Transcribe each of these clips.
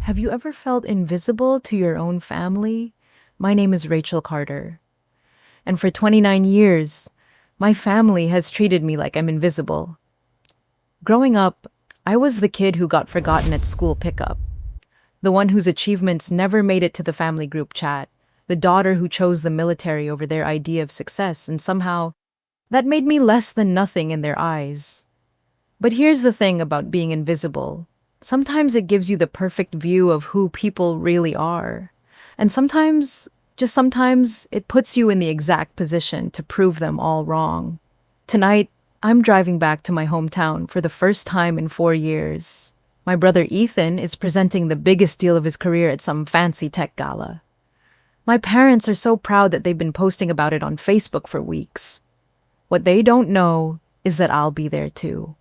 Have you ever felt invisible to your own family? My name is Rachel Carter, and for 29 years, my family has treated me like I'm invisible. Growing up, I was the kid who got forgotten at school pickup, the one whose achievements never made it to the family group chat, the daughter who chose the military over their idea of success, and somehow that made me less than nothing in their eyes. But here's the thing about being invisible. Sometimes it gives you the perfect view of who people really are. And sometimes, just sometimes, it puts you in the exact position to prove them all wrong. Tonight, I'm driving back to my hometown for the first time in 4 years. My brother Ethan is presenting the biggest deal of his career at some fancy tech gala. My parents are so proud that they've been posting about it on Facebook for weeks. What they don't know is that I'll be there too.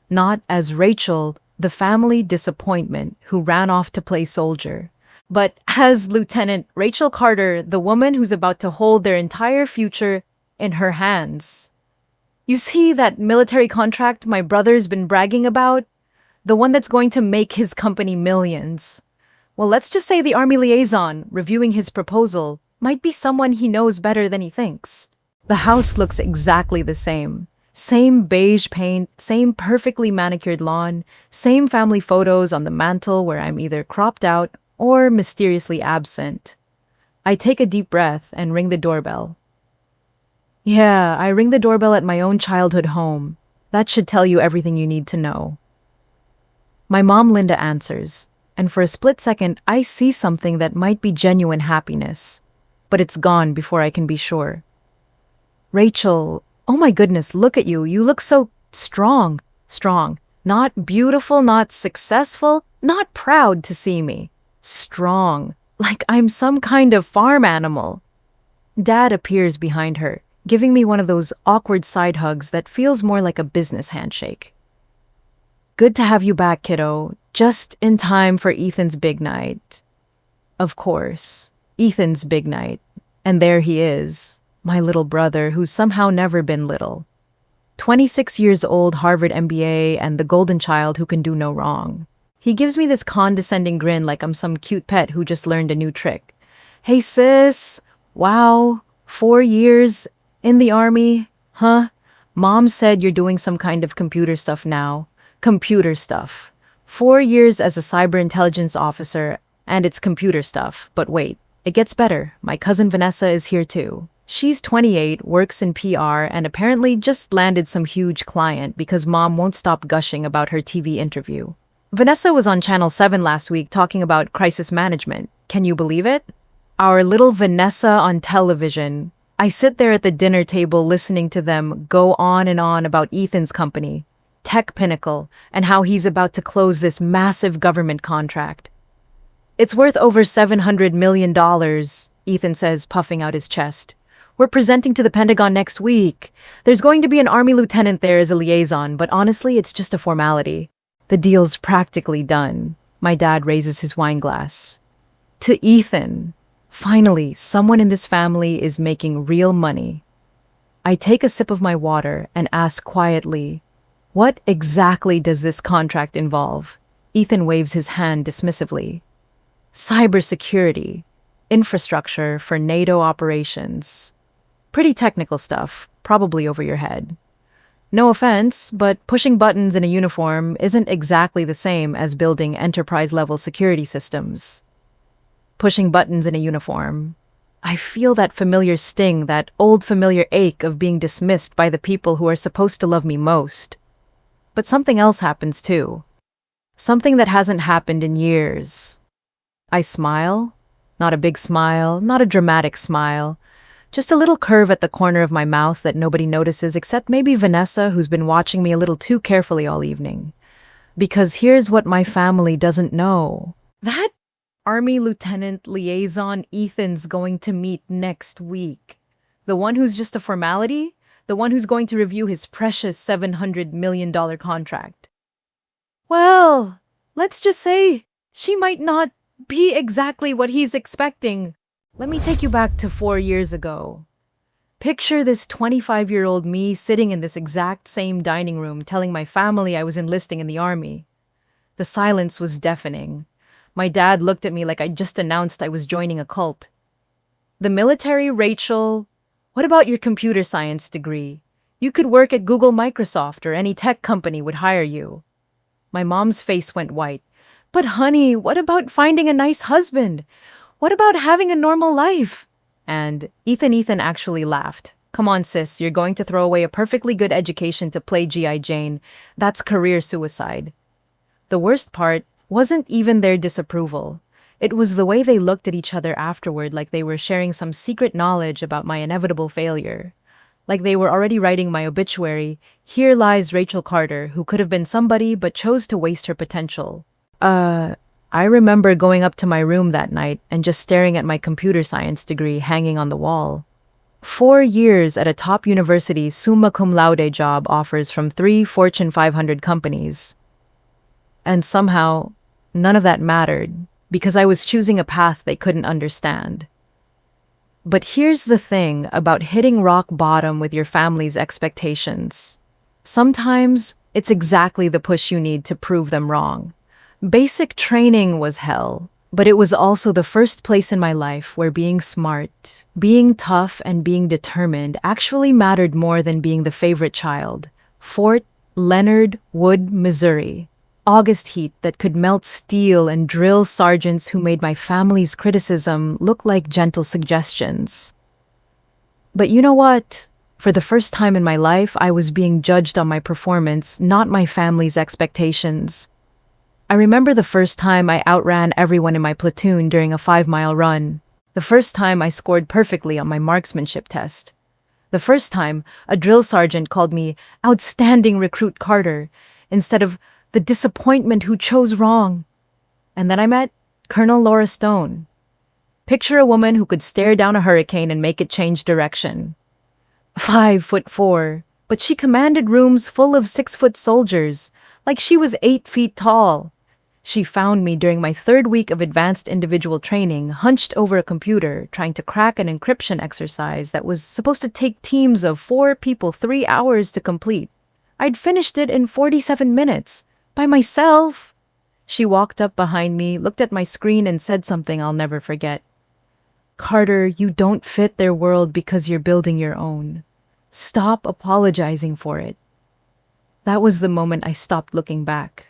Not as Rachel, the family disappointment who ran off to play soldier, but as Lieutenant Rachel Carter, the woman who's about to hold their entire future in her hands. You see that military contract my brother's been bragging about? The one that's going to make his company millions. Well, let's just say the Army liaison reviewing his proposal might be someone he knows better than he thinks. The house looks exactly the same. Same beige paint, same perfectly manicured lawn, same family photos on the mantle where I'm either cropped out or mysteriously absent. I take a deep breath and ring the doorbell. Yeah, I ring the doorbell at my own childhood home. That should tell you everything you need to know. My mom Linda answers, and for a split second I see something that might be genuine happiness, but it's gone before I can be sure. Rachel, oh my goodness, look at you. You look so strong. Strong. Not beautiful, not successful, not proud to see me. Strong. Like I'm some kind of farm animal. Dad appears behind her, giving me one of those awkward side hugs that feels more like a business handshake. Good to have you back, kiddo. Just in time for Ethan's big night. Of course, Ethan's big night. And there he is. My little brother, who's somehow never been little. 26 years old, Harvard MBA, and the golden child who can do no wrong. He gives me this condescending grin like I'm some cute pet who just learned a new trick. Hey sis, wow, 4 years in the Army, huh? Mom said you're doing some kind of computer stuff now. Computer stuff. 4 years as a cyber intelligence officer, and it's computer stuff. But wait, it gets better. My cousin Vanessa is here too. She's 28, works in PR, and apparently just landed some huge client because mom won't stop gushing about her TV interview. Vanessa was on Channel 7 last week talking about crisis management. Can you believe it? Our little Vanessa on television. I sit there at the dinner table listening to them go on and on about Ethan's company, Tech Pinnacle, and how he's about to close this massive government contract. It's worth over $700 million, Ethan says, puffing out his chest. We're presenting to the Pentagon next week. There's going to be an Army lieutenant there as a liaison, but honestly, it's just a formality. The deal's practically done. My dad raises his wine glass. To Ethan, finally, someone in this family is making real money. I take a sip of my water and ask quietly, what exactly does this contract involve? Ethan waves his hand dismissively. Cybersecurity, infrastructure for NATO operations. Pretty technical stuff, probably over your head. No offense, but pushing buttons in a uniform isn't exactly the same as building enterprise-level security systems. Pushing buttons in a uniform. I feel that familiar sting, that old familiar ache of being dismissed by the people who are supposed to love me most. But something else happens too. Something that hasn't happened in years. I smile. Not a big smile, not a dramatic smile. Just a little curve at the corner of my mouth that nobody notices except maybe Vanessa, who's been watching me a little too carefully all evening. Because here's what my family doesn't know. That Army Lieutenant Liaison Ethan's going to meet next week. The one who's just a formality? The one who's going to review his precious $700 million contract. Well, let's just say she might not be exactly what he's expecting. Let me take you back to 4 years ago. Picture this 25-year-old me sitting in this exact same dining room telling my family I was enlisting in the Army. The silence was deafening. My dad looked at me like I'd just announced I was joining a cult. The military, Rachel? What about your computer science degree? You could work at Google, Microsoft, or any tech company would hire you. My mom's face went white. But honey, what about finding a nice husband? What about having a normal life? And Ethan actually laughed. Come on, sis, you're going to throw away a perfectly good education to play G.I. Jane. That's career suicide. The worst part wasn't even their disapproval. It was the way they looked at each other afterward, like they were sharing some secret knowledge about my inevitable failure. Like they were already writing my obituary, "Here lies Rachel Carter, who could have been somebody but chose to waste her potential." I remember going up to my room that night and just staring at my computer science degree hanging on the wall. 4 years at a top university summa cum laude job offers from 3 Fortune 500 companies. And somehow, none of that mattered, because I was choosing a path they couldn't understand. But here's the thing about hitting rock bottom with your family's expectations. Sometimes, it's exactly the push you need to prove them wrong. Basic training was hell, but it was also the first place in my life where being smart, being tough, and being determined actually mattered more than being the favorite child. Fort Leonard Wood, Missouri. August heat that could melt steel and drill sergeants who made my family's criticism look like gentle suggestions. But you know what? For the first time in my life, I was being judged on my performance, not my family's expectations. I remember the first time I outran everyone in my platoon during a 5-mile run. The first time I scored perfectly on my marksmanship test. The first time a drill sergeant called me Outstanding Recruit Carter instead of the disappointment who chose wrong. And then I met Colonel Laura Stone. Picture a woman who could stare down a hurricane and make it change direction. 5'4", but she commanded rooms full of 6-foot soldiers, like she was 8 feet tall. She found me during my 3rd week of advanced individual training, hunched over a computer, trying to crack an encryption exercise that was supposed to take teams of 4 people 3 hours to complete. I'd finished it in 47 minutes. By myself. She walked up behind me, looked at my screen, and said something I'll never forget. Carter, you don't fit their world because you're building your own. Stop apologizing for it. That was the moment I stopped looking back.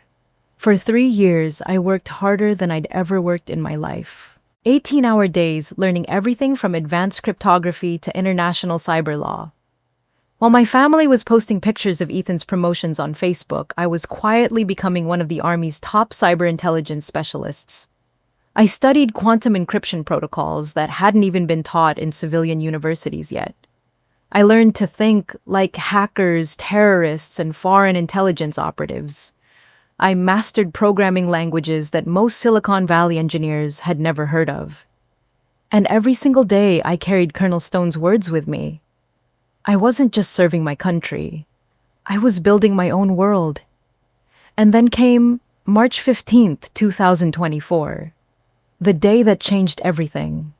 For 3 years, I worked harder than I'd ever worked in my life. 18-hour days learning everything from advanced cryptography to international cyber law. While my family was posting pictures of Ethan's promotions on Facebook, I was quietly becoming one of the Army's top cyber intelligence specialists. I studied quantum encryption protocols that hadn't even been taught in civilian universities yet. I learned to think like hackers, terrorists, and foreign intelligence operatives. I mastered programming languages that most Silicon Valley engineers had never heard of. And every single day I carried Colonel Stone's words with me. I wasn't just serving my country. I was building my own world. And then came March 15th, 2024, the day that changed everything.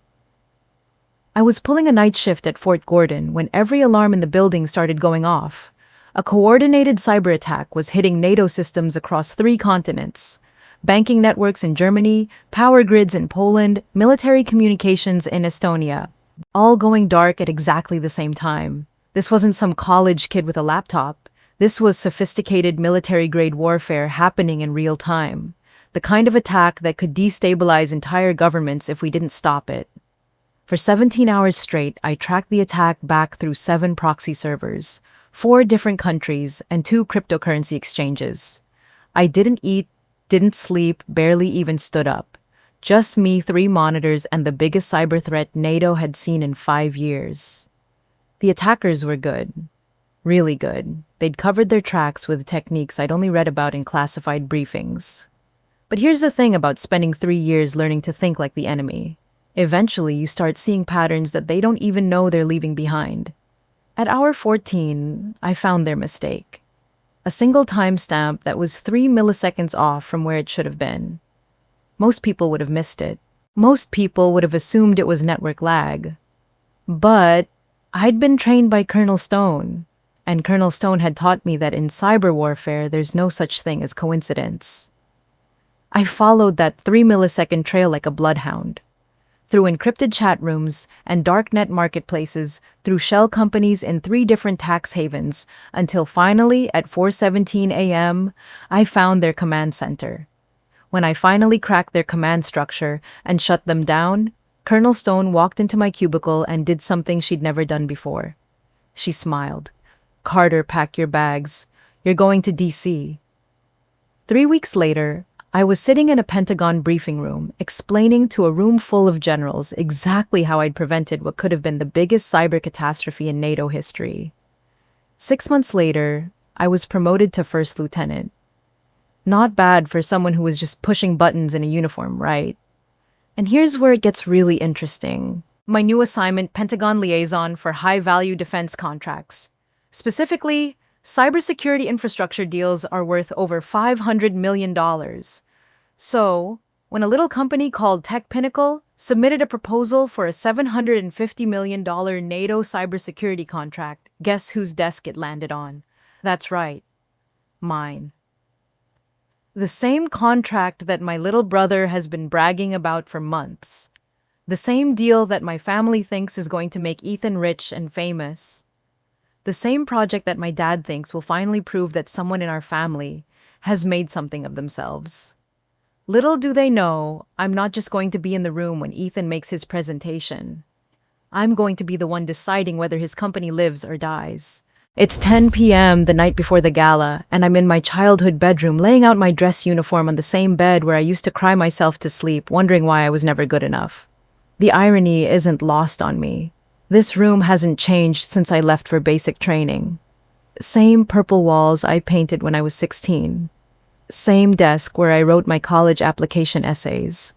I was pulling a night shift at Fort Gordon when every alarm in the building started going off. A coordinated cyber attack was hitting NATO systems across 3 continents. Banking networks in Germany, power grids in Poland, military communications in Estonia. All going dark at exactly the same time. This wasn't some college kid with a laptop. This was sophisticated military-grade warfare happening in real time. The kind of attack that could destabilize entire governments if we didn't stop it. For 17 hours straight, I tracked the attack back through 7 proxy servers, 4 different countries, and 2 cryptocurrency exchanges. I didn't eat, didn't sleep, barely even stood up. Just me, 3 monitors, and the biggest cyber threat NATO had seen in 5 years. The attackers were good. Really good. They'd covered their tracks with techniques I'd only read about in classified briefings. But here's the thing about spending 3 years learning to think like the enemy. Eventually, you start seeing patterns that they don't even know they're leaving behind. At hour 14, I found their mistake. A single timestamp that was 3 milliseconds off from where it should have been. Most people would have missed it. Most people would have assumed it was network lag. But I'd been trained by Colonel Stone, and Colonel Stone had taught me that in cyber warfare, there's no such thing as coincidence. I followed that 3 millisecond trail like a bloodhound. Through encrypted chat rooms and darknet marketplaces, through shell companies in 3 different tax havens, until finally, at 4:17 a.m., I found their command center. When I finally cracked their command structure and shut them down, Colonel Stone walked into my cubicle and did something she'd never done before. She smiled. "Carter, pack your bags. You're going to DC." 3 weeks later, I was sitting in a Pentagon briefing room, explaining to a room full of generals exactly how I'd prevented what could have been the biggest cyber catastrophe in NATO history. 6 months later, I was promoted to first lieutenant. Not bad for someone who was just pushing buttons in a uniform, right? And here's where it gets really interesting. My new assignment, Pentagon Liaison for High-Value Defense Contracts. Specifically, cybersecurity infrastructure deals are worth over $500 million. So, when a little company called Tech Pinnacle submitted a proposal for a $750 million NATO cybersecurity contract, guess whose desk it landed on? That's right, mine. The same contract that my little brother has been bragging about for months. The same deal that my family thinks is going to make Ethan rich and famous. The same project that my dad thinks will finally prove that someone in our family has made something of themselves. Little do they know, I'm not just going to be in the room when Ethan makes his presentation. I'm going to be the one deciding whether his company lives or dies. It's 10 p.m. the night before the gala, and I'm in my childhood bedroom laying out my dress uniform on the same bed where I used to cry myself to sleep, wondering why I was never good enough. The irony isn't lost on me. This room hasn't changed since I left for basic training. Same purple walls I painted when I was 16. Same desk where I wrote my college application essays.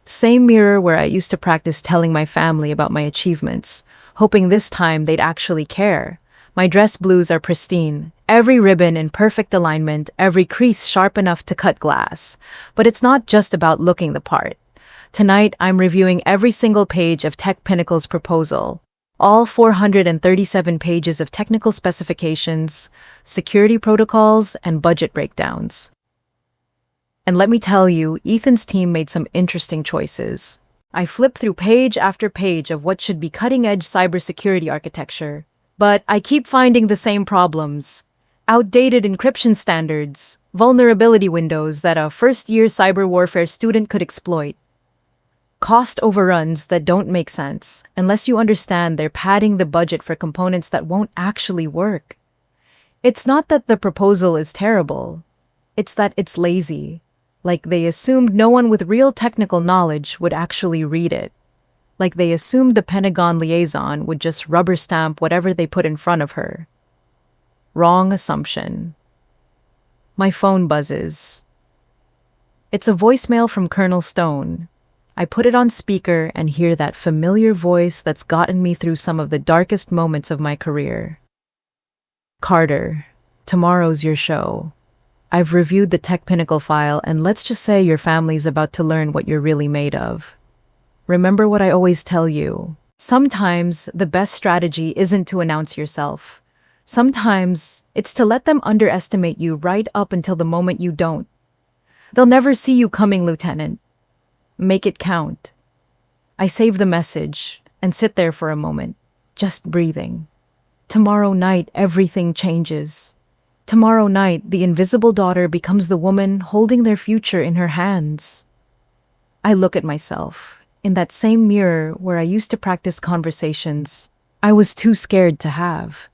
Same mirror where I used to practice telling my family about my achievements, hoping this time they'd actually care. My dress blues are pristine, every ribbon in perfect alignment, every crease sharp enough to cut glass. But it's not just about looking the part. Tonight, I'm reviewing every single page of Tech Pinnacle's proposal. All 437 pages of technical specifications, security protocols, and budget breakdowns. And let me tell you, Ethan's team made some interesting choices. I flipped through page after page of what should be cutting-edge cybersecurity architecture, but I keep finding the same problems. Outdated encryption standards, vulnerability windows that a first-year cyber warfare student could exploit. Cost overruns that don't make sense unless you understand they're padding the budget for components that won't actually work. It's not that the proposal is terrible. It's that it's lazy. Like they assumed no one with real technical knowledge would actually read it. Like they assumed the Pentagon liaison would just rubber stamp whatever they put in front of her. Wrong assumption. My phone buzzes. It's a voicemail from Colonel Stone. I put it on speaker and hear that familiar voice that's gotten me through some of the darkest moments of my career. "Carter, tomorrow's your show. I've reviewed the Tech Pinnacle file, and let's just say your family's about to learn what you're really made of. Remember what I always tell you. Sometimes the best strategy isn't to announce yourself. Sometimes it's to let them underestimate you right up until the moment you don't. They'll never see you coming, Lieutenant. Make it count." I save the message and sit there for a moment, just breathing. Tomorrow night, everything changes. Tomorrow night, the invisible daughter becomes the woman holding their future in her hands. I look at myself, in that same mirror where I used to practice conversations I was too scared to have.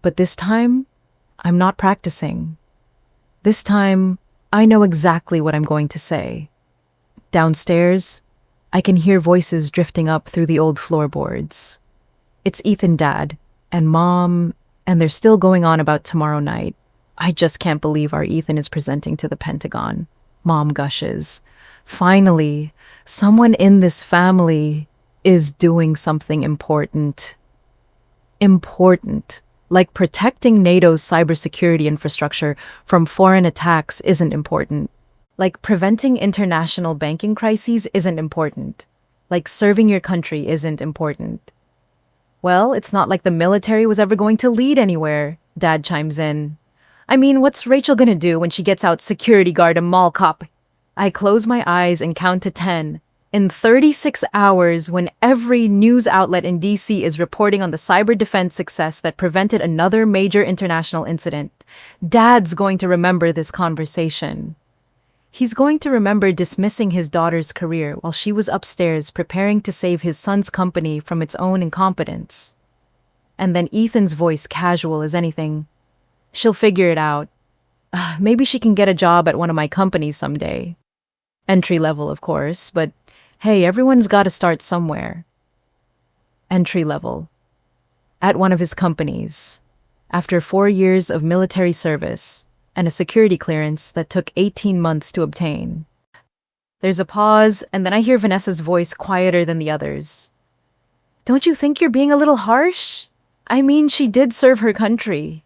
But this time, I'm not practicing. This time, I know exactly what I'm going to say. Downstairs, I can hear voices drifting up through the old floorboards. It's Ethan, Dad, and Mom, and they're still going on about tomorrow night. I just can't believe our Ethan is presenting to the Pentagon. Mom gushes. Finally, someone in this family is doing something important. Important. Like protecting NATO's cybersecurity infrastructure from foreign attacks isn't important. Like preventing international banking crises isn't important. Like serving your country isn't important. Well, it's not like the military was ever going to lead anywhere, Dad chimes in. I mean, what's Rachel gonna do when she gets out security guard and mall cop? I close my eyes and count to 10. In 36 hours, when every news outlet in DC is reporting on the cyber defense success that prevented another major international incident, Dad's going to remember this conversation. He's going to remember dismissing his daughter's career while she was upstairs preparing to save his son's company from its own incompetence. And then Ethan's voice, casual as anything. She'll figure it out. Maybe she can get a job at one of my companies someday. Entry level, of course, but hey, everyone's got to start somewhere. Entry level. At one of his companies. After 4 years of military service and a security clearance that took 18 months to obtain. There's a pause, and then I hear Vanessa's voice quieter than the others. Don't you think you're being a little harsh? I mean, she did serve her country.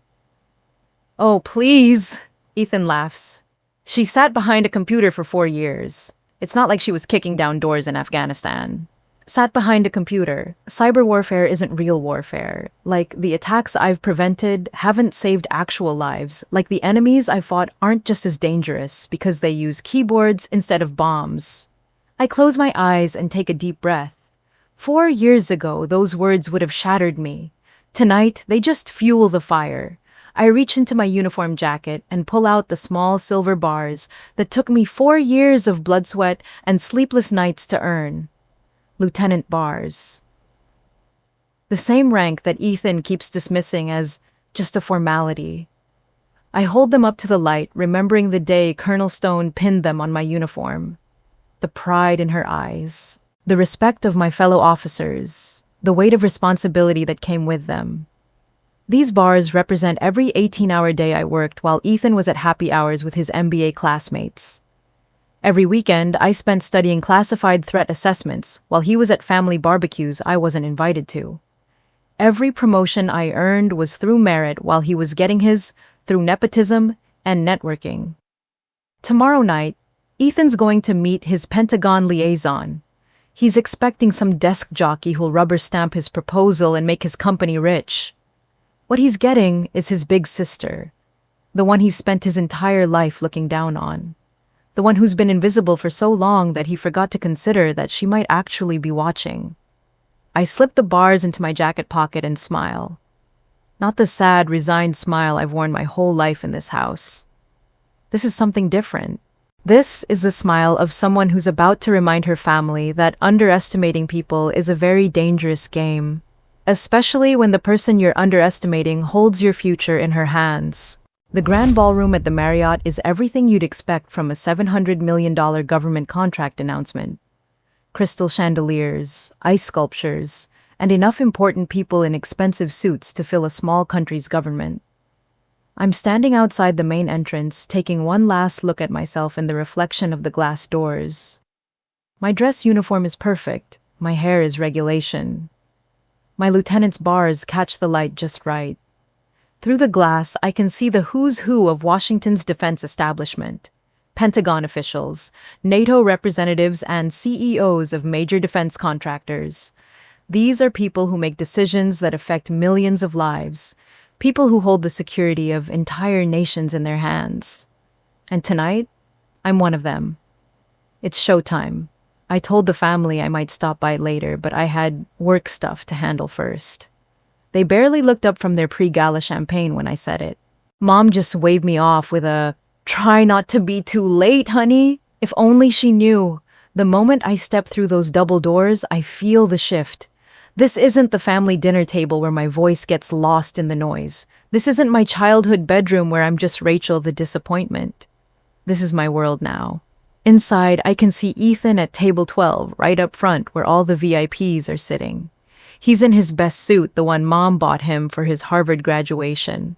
Oh, please, Ethan laughs. She sat behind a computer for 4 years. It's not like she was kicking down doors in Afghanistan. Sat behind a computer. Cyber warfare isn't real warfare. Like, the attacks I've prevented haven't saved actual lives. Like, the enemies I fought aren't just as dangerous because they use keyboards instead of bombs. I close my eyes and take a deep breath. 4 years ago, those words would have shattered me. Tonight, they just fuel the fire. I reach into my uniform jacket and pull out the small silver bars that took me 4 years of blood, sweat, and sleepless nights to earn. Lieutenant bars. The same rank that Ethan keeps dismissing as just a formality. I hold them up to the light, remembering the day Colonel Stone pinned them on my uniform. The pride in her eyes. The respect of my fellow officers. The weight of responsibility that came with them. These bars represent every 18-hour day I worked while Ethan was at happy hours with his MBA classmates. Every weekend, I spent studying classified threat assessments while he was at family barbecues I wasn't invited to. Every promotion I earned was through merit while he was getting his through nepotism and networking. Tomorrow night, Ethan's going to meet his Pentagon liaison. He's expecting some desk jockey who'll rubber stamp his proposal and make his company rich. What he's getting is his big sister, the one he's spent his entire life looking down on, the one who's been invisible for so long that he forgot to consider that she might actually be watching. I slip the bars into my jacket pocket and smile. Not the sad, resigned smile I've worn my whole life in this house. This is something different. This is the smile of someone who's about to remind her family that underestimating people is a very dangerous game. Especially when the person you're underestimating holds your future in her hands. The grand ballroom at the Marriott is everything you'd expect from a $700 million government contract announcement. Crystal chandeliers, ice sculptures, and enough important people in expensive suits to fill a small country's government. I'm standing outside the main entrance, taking one last look at myself in the reflection of the glass doors. My dress uniform is perfect. My hair is regulation. My lieutenant's bars catch the light just right. Through the glass, I can see the who's who of Washington's defense establishment. Pentagon officials, NATO representatives, and CEOs of major defense contractors. These are people who make decisions that affect millions of lives. People who hold the security of entire nations in their hands. And tonight, I'm one of them. It's showtime. I told the family I might stop by later, but I had work stuff to handle first. They barely looked up from their pre-gala champagne when I said it. Mom just waved me off with a, "Try not to be too late, honey." If only she knew. The moment I step through those double doors, I feel the shift. This isn't the family dinner table where my voice gets lost in the noise. This isn't my childhood bedroom where I'm just Rachel the disappointment. This is my world now. Inside, I can see Ethan at table 12, right up front where all the VIPs are sitting. He's in his best suit, the one Mom bought him for his Harvard graduation.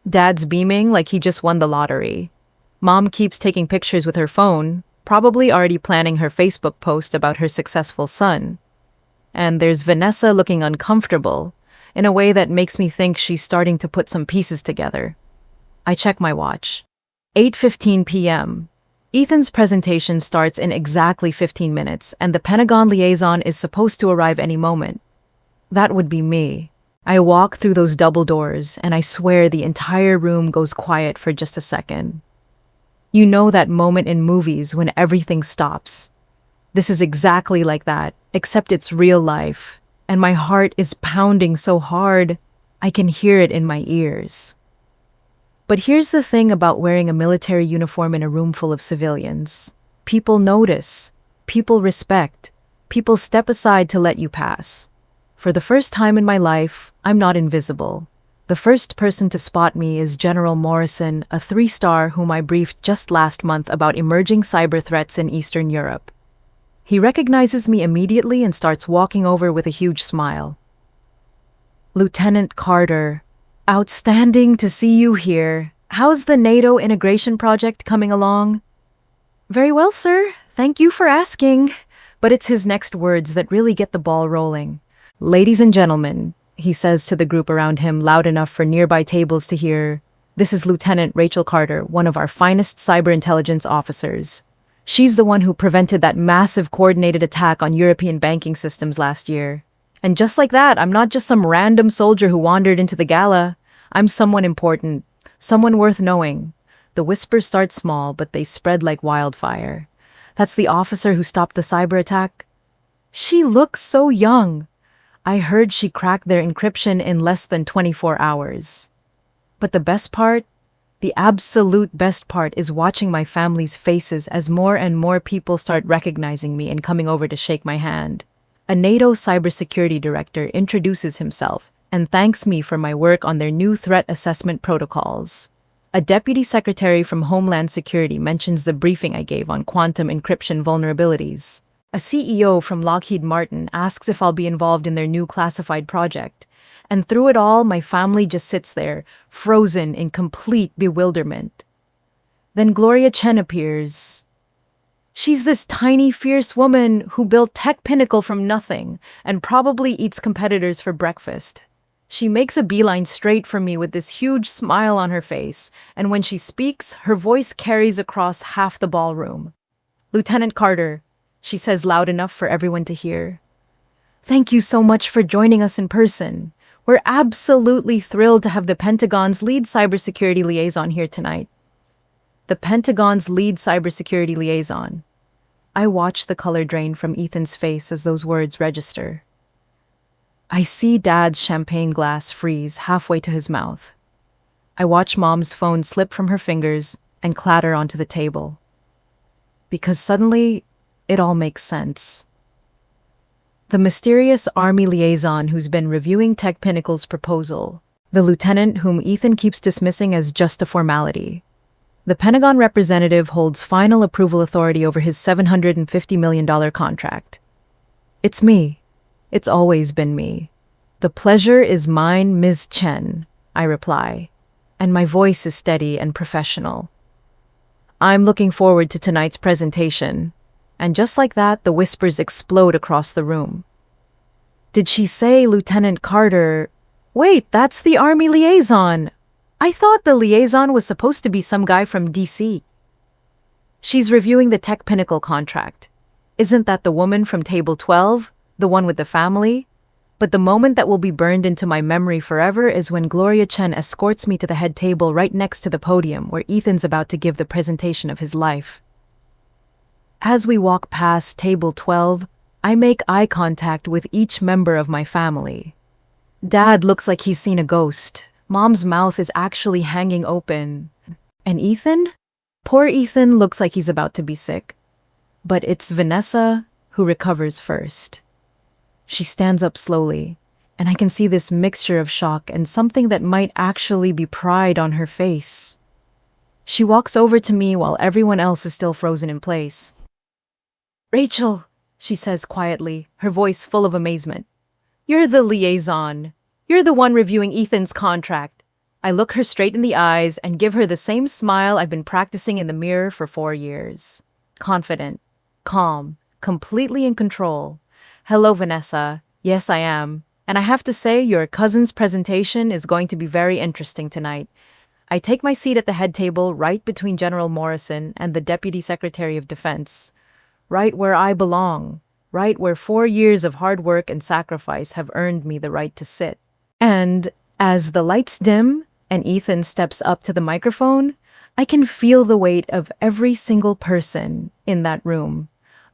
Dad's beaming like he just won the lottery. Mom keeps taking pictures with her phone, probably already planning her Facebook post about her successful son. And there's Vanessa looking uncomfortable, in a way that makes me think she's starting to put some pieces together. I check my watch. 8:15 p.m. Ethan's presentation starts in exactly 15 minutes, and the Pentagon liaison is supposed to arrive any moment. That would be me. I walk through those double doors, and I swear the entire room goes quiet for just a second. You know that moment in movies when everything stops. This is exactly like that, except it's real life. And my heart is pounding so hard, I can hear it in my ears. But here's the thing about wearing a military uniform in a room full of civilians. People notice, people respect, people step aside to let you pass. For the first time in my life, I'm not invisible. The first person to spot me is General Morrison, a 3-star whom I briefed just last month about emerging cyber threats in Eastern Europe. He recognizes me immediately and starts walking over with a huge smile. Lieutenant Carter, outstanding to see you here. How's the NATO integration project coming along? Very well, sir. Thank you for asking. But it's his next words that really get the ball rolling. Ladies and gentlemen, he says to the group around him loud enough for nearby tables to hear, this is Lieutenant Rachel Carter, one of our finest cyber intelligence officers. She's the one who prevented that massive coordinated attack on European banking systems last year. And just like that, I'm not just some random soldier who wandered into the Gala. I'm someone important, someone worth knowing. The whispers start small, but they spread like wildfire. That's the officer who stopped the cyber attack. She looks so young. I heard she cracked their encryption in less than 24 hours. But the best part, the absolute best part, is watching my family's faces as more and more people start recognizing me and coming over to shake my hand. A NATO cybersecurity director introduces himself and thanks me for my work on their new threat assessment protocols. A deputy secretary from Homeland Security mentions the briefing I gave on quantum encryption vulnerabilities. A CEO from Lockheed Martin asks if I'll be involved in their new classified project. And through it all, my family just sits there, frozen in complete bewilderment. Then Gloria Chen appears. She's this tiny, fierce woman who built Tech Pinnacle from nothing and probably eats competitors for breakfast. She makes a beeline straight for me with this huge smile on her face, and when she speaks, her voice carries across half the ballroom. Lieutenant Carter, she says loud enough for everyone to hear. Thank you so much for joining us in person. We're absolutely thrilled to have the Pentagon's lead cybersecurity liaison here tonight. The Pentagon's lead cybersecurity liaison. I watch the color drain from Ethan's face as those words register. I see Dad's champagne glass freeze halfway to his mouth. I watch Mom's phone slip from her fingers and clatter onto the table. Because suddenly, it all makes sense. The mysterious Army liaison who's been reviewing Tech Pinnacle's proposal, the lieutenant whom Ethan keeps dismissing as just a formality. The Pentagon representative holds final approval authority over his $750 million contract. It's me. It's always been me. The pleasure is mine, Ms. Chen, I reply, and my voice is steady and professional. I'm looking forward to tonight's presentation. And just like that, the whispers explode across the room. Did she say Lieutenant Carter? Wait, that's the Army liaison. I thought the liaison was supposed to be some guy from DC. She's reviewing the Tech Pinnacle contract. Isn't that the woman from Table 12? The one with the family? But the moment that will be burned into my memory forever is when Gloria Chen escorts me to the head table right next to the podium where Ethan's about to give the presentation of his life. As we walk past Table 12, I make eye contact with each member of my family. Dad looks like he's seen a ghost. Mom's mouth is actually hanging open. And Ethan? Poor Ethan looks like he's about to be sick. But it's Vanessa who recovers first. She stands up slowly, and I can see this mixture of shock and something that might actually be pride on her face. She walks over to me while everyone else is still frozen in place. Rachel, she says quietly, her voice full of amazement. You're the liaison. You're the one reviewing Ethan's contract. I look her straight in the eyes and give her the same smile I've been practicing in the mirror for 4 years. Confident, calm, completely in control. Hello, Vanessa. Yes, I am. And I have to say, your cousin's presentation is going to be very interesting tonight. I take my seat at the head table right between General Morrison and the Deputy Secretary of Defense. Right where I belong, right where 4 years of hard work and sacrifice have earned me the right to sit. And as the lights dim and Ethan steps up to the microphone, I can feel the weight of every single person in that room,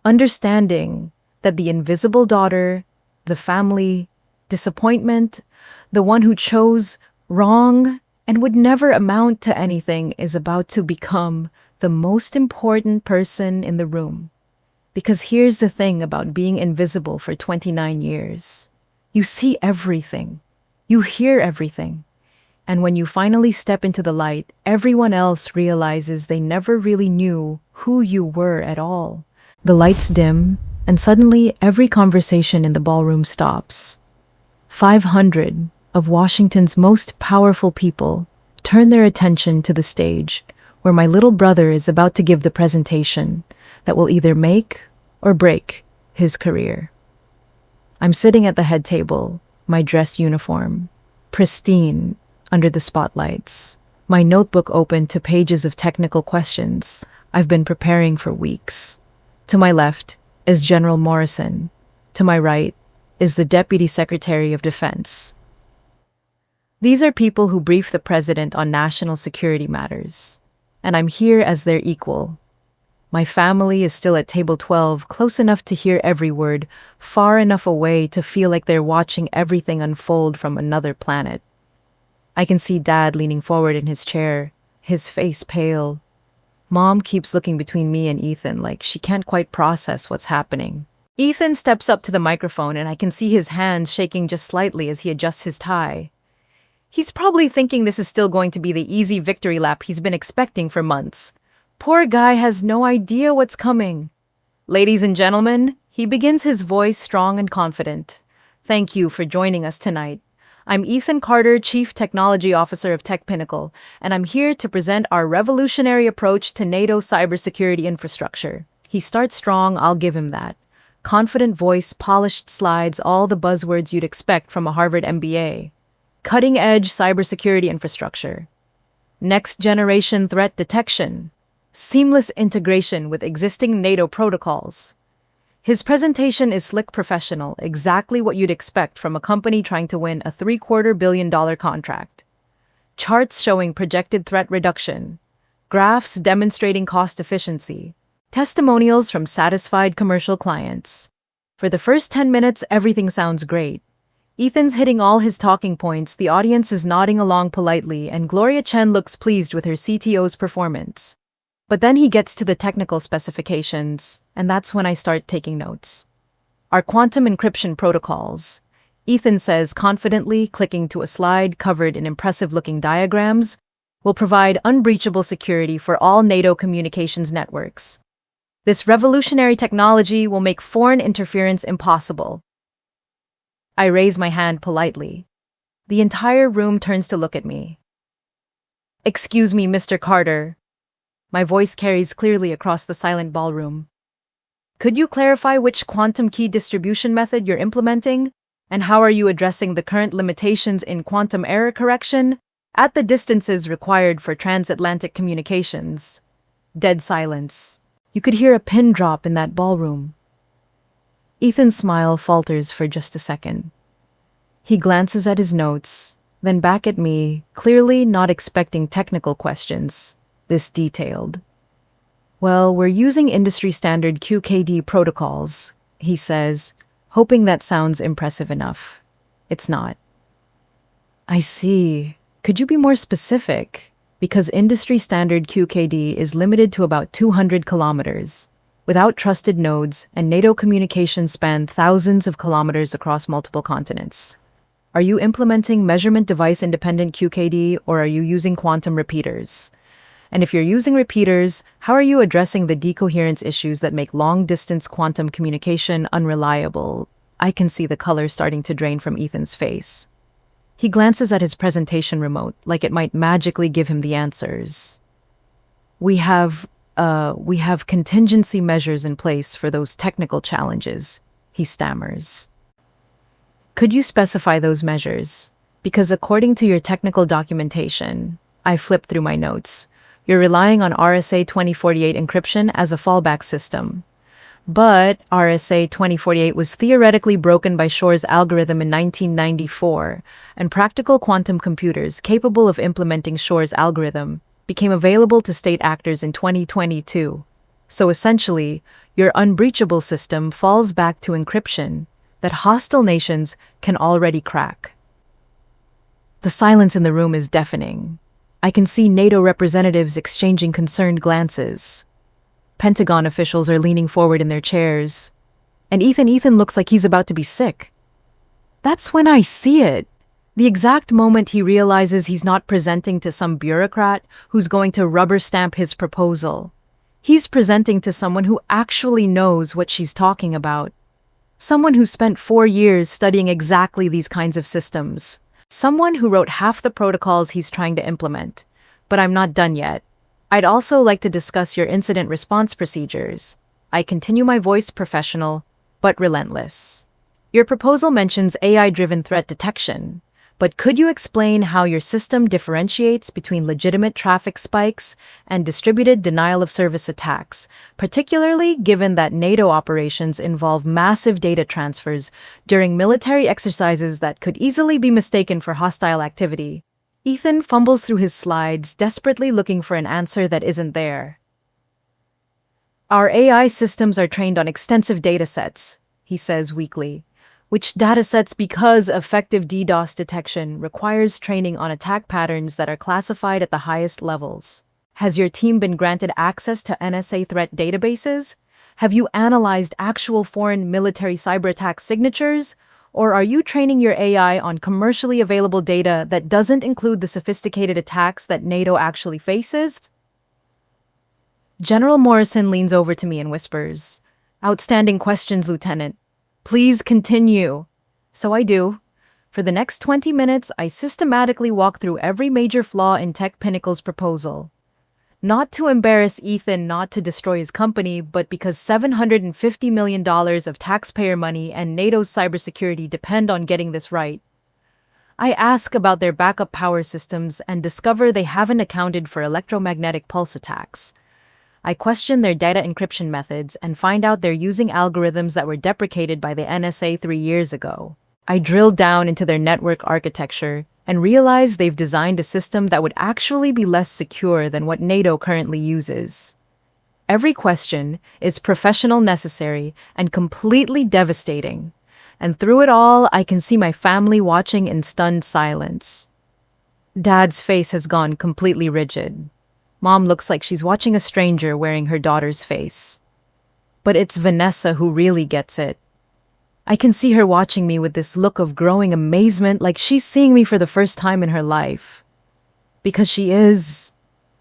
understanding that the invisible daughter, the family, disappointment, the one who chose wrong and would never amount to anything is about to become the most important person in the room. Because here's the thing about being invisible for 29 years. You see everything. You hear everything. And when you finally step into the light, everyone else realizes they never really knew who you were at all. The lights dim, and suddenly every conversation in the ballroom stops. 500 of Washington's most powerful people turn their attention to the stage, where my little brother is about to give the presentation that will either make or break his career. I'm sitting at the head table, my dress uniform, pristine under the spotlights, my notebook open to pages of technical questions I've been preparing for weeks. To my left is General Morrison. To my right is the Deputy Secretary of Defense. These are people who brief the president on national security matters, and I'm here as their equal. My family is still at table 12, close enough to hear every word, far enough away to feel like they're watching everything unfold from another planet. I can see Dad leaning forward in his chair, his face pale. Mom keeps looking between me and Ethan like she can't quite process what's happening. Ethan steps up to the microphone and I can see his hands shaking just slightly as he adjusts his tie. He's probably thinking this is still going to be the easy victory lap he's been expecting for months. Poor guy has no idea what's coming. Ladies and gentlemen, he begins his voice strong and confident. Thank you for joining us tonight. I'm Ethan Carter, Chief Technology Officer of Tech Pinnacle, and I'm here to present our revolutionary approach to NATO cybersecurity infrastructure. He starts strong, I'll give him that. Confident voice, polished slides, all the buzzwords you'd expect from a Harvard MBA. Cutting-edge cybersecurity infrastructure. Next-generation threat detection. Seamless integration with existing NATO protocols. His presentation is slick professional, exactly what you'd expect from a company trying to win a $750 million contract. Charts showing projected threat reduction. Graphs demonstrating cost efficiency. Testimonials from satisfied commercial clients. For the first 10 minutes, everything sounds great. Ethan's hitting all his talking points, the audience is nodding along politely, and Gloria Chen looks pleased with her CTO's performance. But then he gets to the technical specifications, and that's when I start taking notes. Our quantum encryption protocols. Ethan says confidently, clicking to a slide covered in impressive-looking diagrams, will provide unbreachable security for all NATO communications networks. This revolutionary technology will make foreign interference impossible. I raise my hand politely. The entire room turns to look at me. Excuse me, Mr. Carter. My voice carries clearly across the silent ballroom. Could you clarify which quantum key distribution method you're implementing? And how are you addressing the current limitations in quantum error correction at the distances required for transatlantic communications? Dead silence. You could hear a pin drop in that ballroom. Ethan's smile falters for just a second. He glances at his notes, then back at me, clearly not expecting technical questions, this detailed. Well, we're using industry-standard QKD protocols, he says, hoping that sounds impressive enough. It's not. I see. Could you be more specific? Because industry-standard QKD is limited to about 200 kilometers. Without trusted nodes, and NATO communications span thousands of kilometers across multiple continents. Are you implementing measurement device-independent QKD, or are you using quantum repeaters? And if you're using repeaters, how are you addressing the decoherence issues that make long-distance quantum communication unreliable? I can see the color starting to drain from Ethan's face. He glances at his presentation remote, like it might magically give him the answers. We have contingency measures in place for those technical challenges, he stammers. Could you specify those measures? Because according to your technical documentation, I flipped through my notes, you're relying on RSA 2048 encryption as a fallback system. But RSA 2048 was theoretically broken by Shor's algorithm in 1994, and practical quantum computers capable of implementing Shor's algorithm became available to state actors in 2022. So essentially, your unbreachable system falls back to encryption that hostile nations can already crack. The silence in the room is deafening. I can see NATO representatives exchanging concerned glances. Pentagon officials are leaning forward in their chairs. And Ethan looks like he's about to be sick. That's when I see it. The exact moment he realizes he's not presenting to some bureaucrat who's going to rubber stamp his proposal. He's presenting to someone who actually knows what she's talking about. Someone who spent 4 years studying exactly these kinds of systems. Someone who wrote half the protocols he's trying to implement. But I'm not done yet. I'd also like to discuss your incident response procedures. I continue my voice professional, but relentless. Your proposal mentions AI-driven threat detection. But could you explain how your system differentiates between legitimate traffic spikes and distributed denial-of-service attacks, particularly given that NATO operations involve massive data transfers during military exercises that could easily be mistaken for hostile activity? Ethan fumbles through his slides, desperately looking for an answer that isn't there. Our AI systems are trained on extensive datasets, he says weakly. Which datasets, because effective DDoS detection requires training on attack patterns that are classified at the highest levels. Has your team been granted access to NSA threat databases? Have you analyzed actual foreign military cyber attack signatures? Or are you training your AI on commercially available data that doesn't include the sophisticated attacks that NATO actually faces? General Morrison leans over to me and whispers, "Outstanding questions, Lieutenant. Please continue." So I do. For the next 20 minutes, I systematically walk through every major flaw in Tech Pinnacle's proposal. Not to embarrass Ethan, not to destroy his company, but because $750 million of taxpayer money and NATO's cybersecurity depend on getting this right. I ask about their backup power systems and discover they haven't accounted for electromagnetic pulse attacks. I question their data encryption methods and find out they're using algorithms that were deprecated by the NSA 3 years ago. I drill down into their network architecture and realize they've designed a system that would actually be less secure than what NATO currently uses. Every question is professional, necessary, and completely devastating. And through it all, I can see my family watching in stunned silence. Dad's face has gone completely rigid. Mom looks like she's watching a stranger wearing her daughter's face. But it's Vanessa who really gets it. I can see her watching me with this look of growing amazement, like she's seeing me for the first time in her life. Because she is.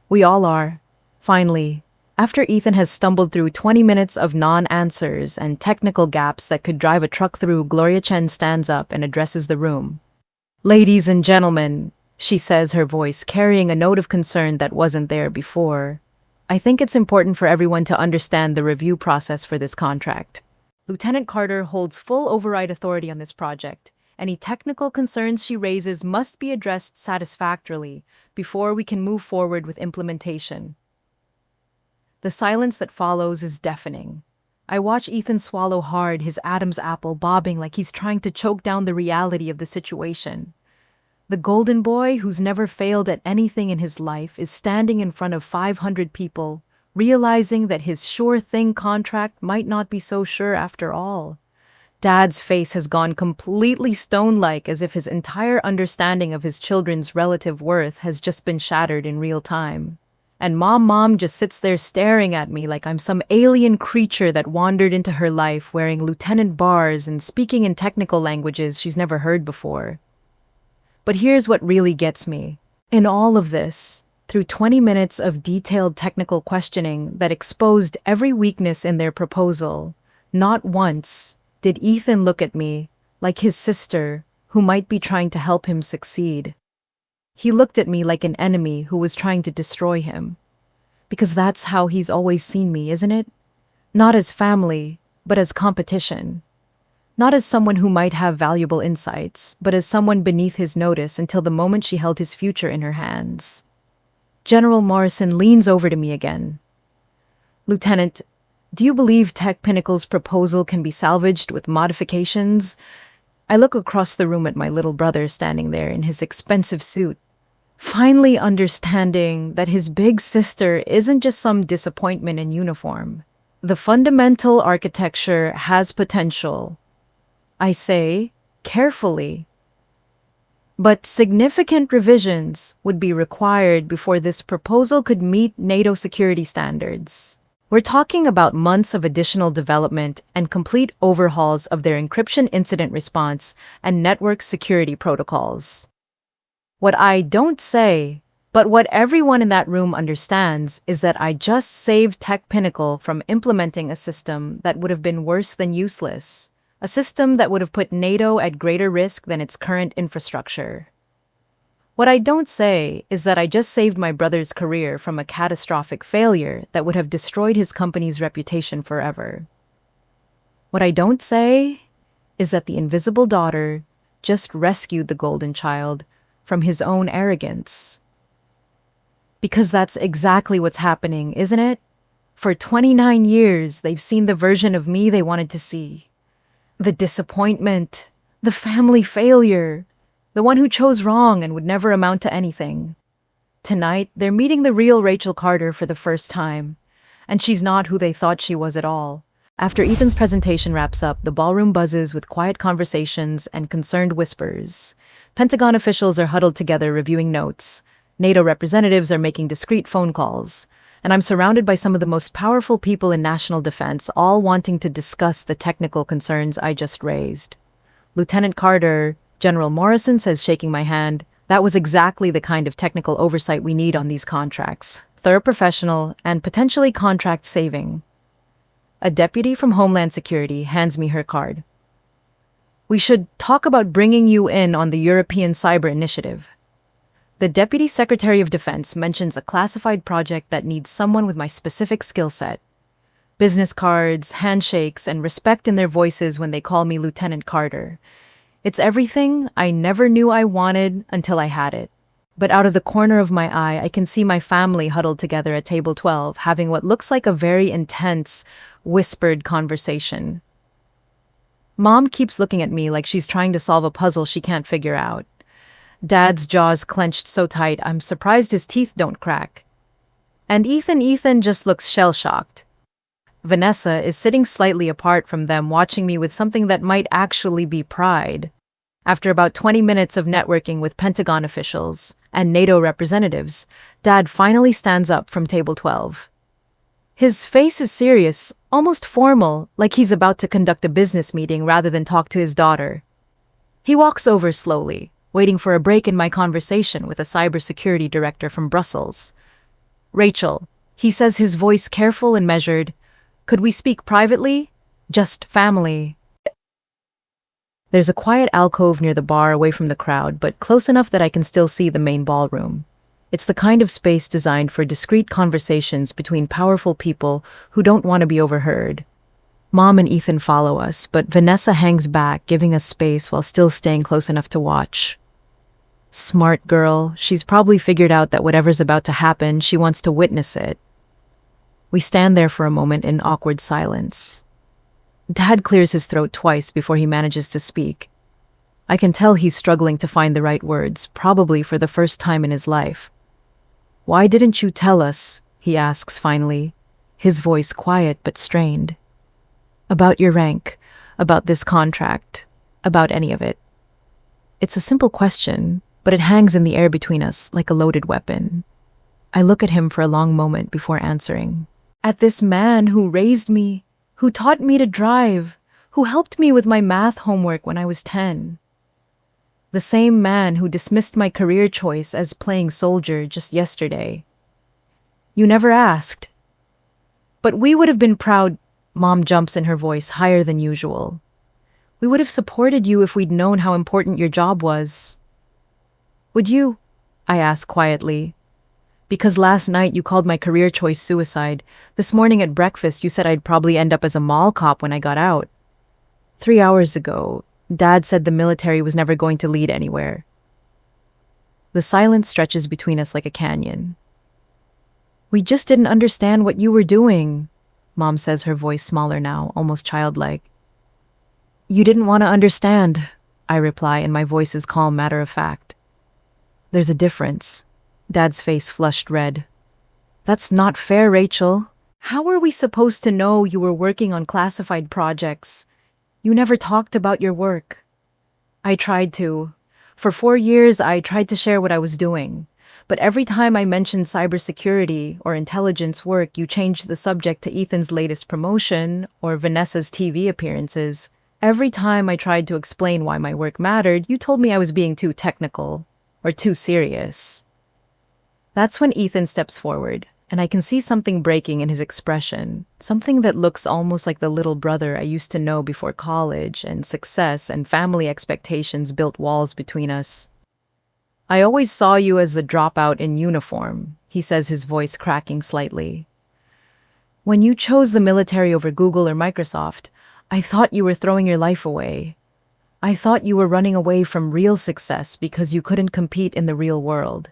We all are. Finally, after Ethan has stumbled through 20 minutes of non-answers and technical gaps that could drive a truck through, Gloria Chen stands up and addresses the room. "Ladies and gentlemen," she says, her voice carrying a note of concern that wasn't there before. "I think it's important for everyone to understand the review process for this contract. Lieutenant Carter holds full override authority on this project. Any technical concerns she raises must be addressed satisfactorily before we can move forward with implementation." The silence that follows is deafening. I watch Ethan swallow hard, his Adam's apple bobbing like he's trying to choke down the reality of the situation. The golden boy, who's never failed at anything in his life, is standing in front of 500 people, realizing that his sure-thing contract might not be so sure after all. Dad's face has gone completely stone-like, as if his entire understanding of his children's relative worth has just been shattered in real time. And Mom just sits there staring at me like I'm some alien creature that wandered into her life wearing lieutenant bars and speaking in technical languages she's never heard before. But here's what really gets me. In all of this, through 20 minutes of detailed technical questioning that exposed every weakness in their proposal, not once did Ethan look at me like his sister who might be trying to help him succeed. He looked at me like an enemy who was trying to destroy him. Because that's how he's always seen me, isn't it? Not as family, but as competition. Not as someone who might have valuable insights, but as someone beneath his notice until the moment she held his future in her hands. General Morrison leans over to me again. "Lieutenant, do you believe Tech Pinnacle's proposal can be salvaged with modifications?" I look across the room at my little brother standing there in his expensive suit. finally understanding that his big sister isn't just some disappointment in uniform. The fundamental architecture has potential. I say, carefully. But significant revisions would be required before this proposal could meet NATO security standards. We're talking about months of additional development and complete overhauls of their encryption incident response and network security protocols. What I don't say, but what everyone in that room understands, is that I just saved Tech Pinnacle from implementing a system that would have been worse than useless. A system that would have put NATO at greater risk than its current infrastructure. What I don't say is that I just saved my brother's career from a catastrophic failure that would have destroyed his company's reputation forever. What I don't say is that the invisible daughter just rescued the golden child from his own arrogance. Because that's exactly what's happening, isn't it? For 29 years, they've seen the version of me they wanted to see. The disappointment, the family failure, the one who chose wrong and would never amount to anything. Tonight, they're meeting the real Rachel Carter for the first time, and she's not who they thought she was at all. After Ethan's presentation wraps up, the ballroom buzzes with quiet conversations and concerned whispers. Pentagon officials are huddled together reviewing notes. NATO representatives are making discreet phone calls. And I'm surrounded by some of the most powerful people in national defense, all wanting to discuss the technical concerns I just raised. Lieutenant Carter, General Morrison says, shaking my hand, that was exactly the kind of technical oversight we need on these contracts. Thorough, professional, and potentially contract-saving. A deputy from Homeland Security hands me her card. We should talk about bringing you in on the European Cyber Initiative. The Deputy Secretary of Defense mentions a classified project that needs someone with my specific skill set. Business cards, handshakes, and respect in their voices when they call me Lieutenant Carter. It's everything I never knew I wanted until I had it. But out of the corner of my eye, I can see my family huddled together at table 12, having what looks like a very intense, whispered conversation. Mom keeps looking at me like she's trying to solve a puzzle she can't figure out. Dad's jaws clenched so tight, I'm surprised his teeth don't crack. And Ethan just looks shell-shocked. Vanessa is sitting slightly apart from them, watching me with something that might actually be pride. After about 20 minutes of networking with Pentagon officials and NATO representatives, Dad finally stands up from table 12. His face is serious, almost formal, like he's about to conduct a business meeting rather than talk to his daughter. He walks over slowly, waiting for a break in my conversation with a cybersecurity director from Brussels. Rachel, he says, his voice careful and measured, could we speak privately? Just family. There's a quiet alcove near the bar away from the crowd, but close enough that I can still see the main ballroom. It's the kind of space designed for discreet conversations between powerful people who don't want to be overheard. Mom and Ethan follow us, but Vanessa hangs back, giving us space while still staying close enough to watch. Smart girl, she's probably figured out that whatever's about to happen, she wants to witness it. We stand there for a moment in awkward silence. Dad clears his throat twice before he manages to speak. I can tell he's struggling to find the right words, probably for the first time in his life. Why didn't you tell us? He asks finally, his voice quiet but strained. About your rank, about this contract, about any of it. It's a simple question, but it hangs in the air between us like a loaded weapon. I look at him for a long moment before answering. At this man who raised me, who taught me to drive, who helped me with my math homework when I was 10. The same man who dismissed my career choice as playing soldier just yesterday. You never asked. But we would have been proud. Mom jumps in her voice higher than usual. We would have supported you if we'd known how important your job was. Would you? I ask quietly. Because last night you called my career choice suicide. This morning at breakfast you said I'd probably end up as a mall cop when I got out. 3 hours ago, Dad said the military was never going to lead anywhere. The silence stretches between us like a canyon. We just didn't understand what you were doing, Mom says, her voice smaller now, almost childlike. You didn't want to understand, I reply, and my voice is calm, matter of fact. There's a difference. Dad's face flushed red. That's not fair, Rachel. How are we supposed to know you were working on classified projects? You never talked about your work. I tried to. For 4 years, I tried to share what I was doing. But every time I mentioned cybersecurity or intelligence work, you changed the subject to Ethan's latest promotion or Vanessa's TV appearances. Every time I tried to explain why my work mattered, you told me I was being too technical or too serious. That's when Ethan steps forward, and I can see something breaking in his expression, something that looks almost like the little brother I used to know before college and success and family expectations built walls between us. I always saw you as the dropout in uniform, he says, his voice cracking slightly. When you chose the military over Google or Microsoft, I thought you were throwing your life away. I thought you were running away from real success because you couldn't compete in the real world.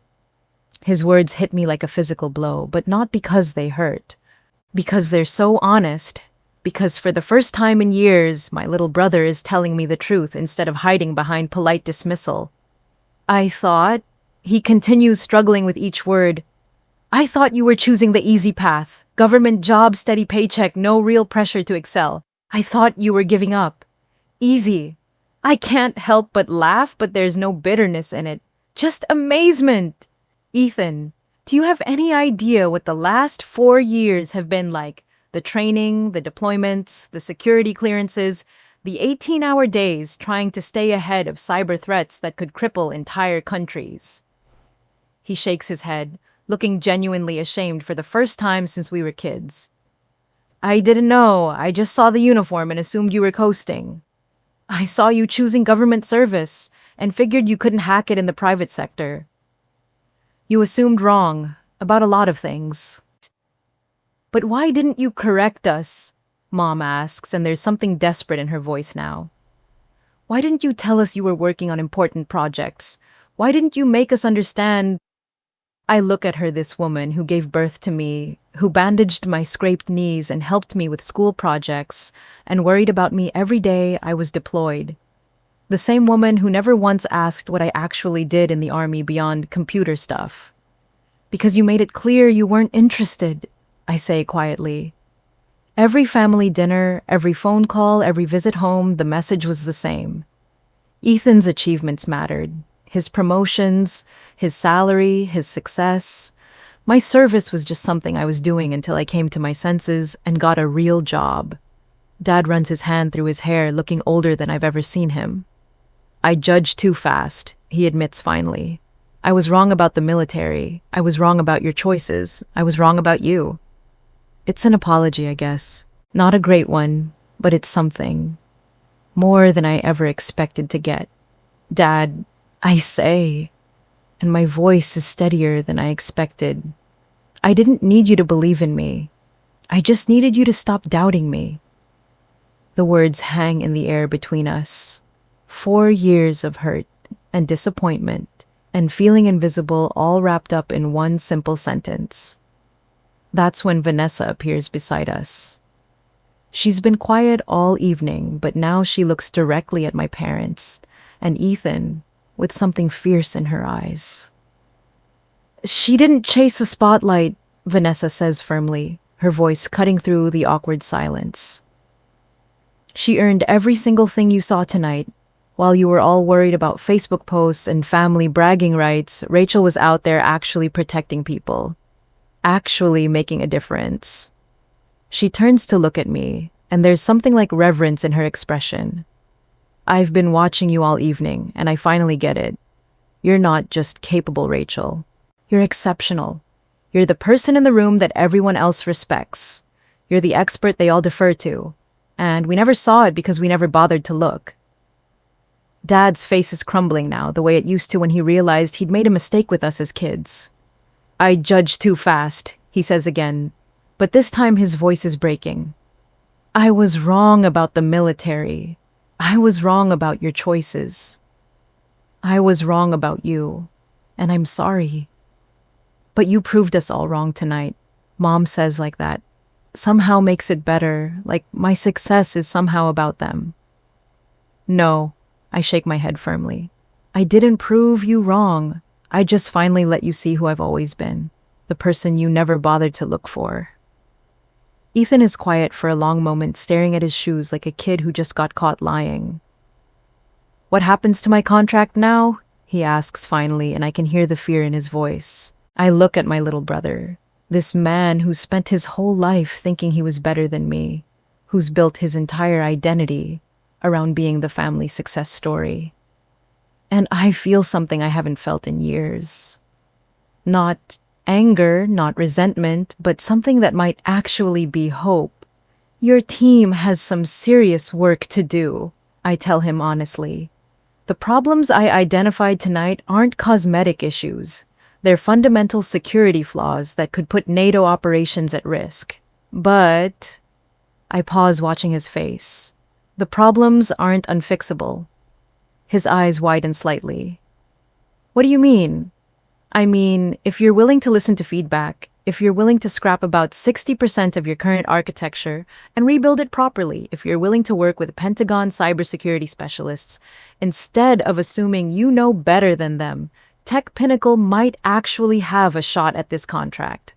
His words hit me like a physical blow, but not because they hurt. Because they're so honest. Because for the first time in years, my little brother is telling me the truth instead of hiding behind polite dismissal. I thought, he continues, struggling with each word, I thought you were choosing the easy path. Government job, steady paycheck, no real pressure to excel. I thought you were giving up. Easy. I can't help but laugh, but there's no bitterness in it. Just amazement. Ethan, do you have any idea what the last 4 years have been like? The training, the deployments, the security clearances, the 18-hour days trying to stay ahead of cyber threats that could cripple entire countries. He shakes his head, looking genuinely ashamed for the first time since we were kids. I didn't know. I just saw the uniform and assumed you were coasting. I saw you choosing government service and figured you couldn't hack it in the private sector. You assumed wrong about a lot of things. But why didn't you correct us? Mom asks, and there's something desperate in her voice now. Why didn't you tell us you were working on important projects? Why didn't you make us understand? I look at her, this woman who gave birth to me, who bandaged my scraped knees and helped me with school projects and worried about me every day I was deployed. The same woman who never once asked what I actually did in the army beyond computer stuff. Because you made it clear you weren't interested, I say quietly. Every family dinner, every phone call, every visit home, the message was the same. Ethan's achievements mattered. His promotions, his salary, his success. My service was just something I was doing until I came to my senses and got a real job. Dad runs his hand through his hair, looking older than I've ever seen him. I judged too fast, he admits finally. I was wrong about the military. I was wrong about your choices. I was wrong about you. It's an apology, I guess. Not a great one, but it's something. More than I ever expected to get. Dad, I say, and my voice is steadier than I expected. I didn't need you to believe in me. I just needed you to stop doubting me. The words hang in the air between us. 4 years of hurt and disappointment and feeling invisible, all wrapped up in one simple sentence. That's when Vanessa appears beside us. She's been quiet all evening, but now she looks directly at my parents and Ethan with something fierce in her eyes. She didn't chase the spotlight, Vanessa says firmly, her voice cutting through the awkward silence. She earned every single thing you saw tonight. While you were all worried about Facebook posts and family bragging rights, Rachel was out there actually protecting people. Actually making a difference. She turns to look at me, and there's something like reverence in her expression. I've been watching you all evening, and I finally get it. You're not just capable, Rachel. You're exceptional. You're the person in the room that everyone else respects. You're the expert they all defer to. And we never saw it because we never bothered to look. Dad's face is crumbling now, the way it used to when he realized he'd made a mistake with us as kids. I judged too fast, he says again, but this time his voice is breaking. I was wrong about the military. I was wrong about your choices. I was wrong about you, and I'm sorry. But you proved us all wrong tonight, Mom says like that. Somehow makes it better, like my success is somehow about them. No, I shake my head firmly. I didn't prove you wrong. I just finally let you see who I've always been, the person you never bothered to look for. Ethan is quiet for a long moment, staring at his shoes like a kid who just got caught lying. What happens to my contract now? He asks finally, and I can hear the fear in his voice. I look at my little brother, this man who spent his whole life thinking he was better than me, who's built his entire identity around being the family success story. And I feel something I haven't felt in years. Not anger, not resentment, but something that might actually be hope. Your team has some serious work to do, I tell him honestly. The problems I identified tonight aren't cosmetic issues. They're fundamental security flaws that could put NATO operations at risk. But I pause, watching his face. The problems aren't unfixable. His eyes widen slightly. What do you mean? I mean, if you're willing to listen to feedback, if you're willing to scrap about 60% of your current architecture and rebuild it properly, if you're willing to work with Pentagon cybersecurity specialists, instead of assuming you know better than them, Tech Pinnacle might actually have a shot at this contract.